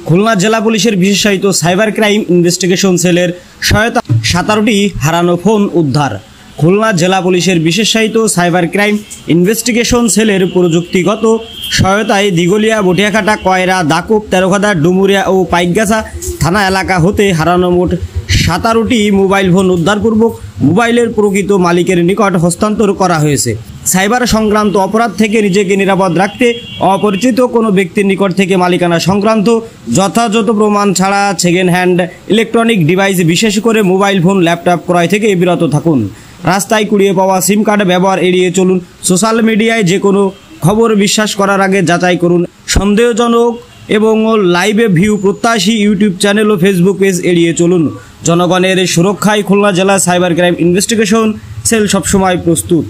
খুলনা জেলা পুলিশের বিশেষায়িত সাইবার ক্রাইম ইনভেস্টিগেশন সেলের সহায়তা 17টি হারানো ফোন উদ্ধার। খুলনা জেলা পুলিশের বিশেষায়িত সাইবার ক্রাইম ইনভেস্টিগেশন সেলের প্রযুক্তিগত সহায়তায় দিগলিয়া, বটিয়াঘাটা, কয়রা, দাকুব, তেরোখাদা, ডুমুরিয়া ও পাইকগাছা থানা এলাকা হতে হারানো মোট 17টি মোবাইল ফোন উদ্ধারপূর্বক মোবাইলের প্রকৃত মালিকের নিকট হস্তান্তর করা হয়েছে। সাইবার সংক্রান্ত অপরাধ থেকে নিজেকে নিরাপদ রাখতে অপরিচিত কোনো ব্যক্তির নিকট থেকে মালিকানা সংক্রান্ত যথাযথ প্রমাণ ছাড়া সেকেন্ড হ্যান্ড ইলেকট্রনিক ডিভাইস, বিশেষ করে মোবাইল ফোন, ল্যাপটপ ক্রয় থেকে বিরত থাকুন। রাস্তায় কুড়িয়ে পাওয়া সিম কার্ড ব্যবহার এড়িয়ে চলুন। সোশ্যাল মিডিয়ায় যে কোনো খবর বিশ্বাস করার আগে যাচাই করুন। সন্দেহজনক এবং লাইভে ভিউ প্রত্যাশী ইউটিউব চ্যানেল ও ফেসবুক পেজ এড়িয়ে চলুন। জনগণের সুরক্ষায় খুলনা জেলা সাইবার ক্রাইম ইনভেস্টিগেশন সেল সবসময় প্রস্তুত।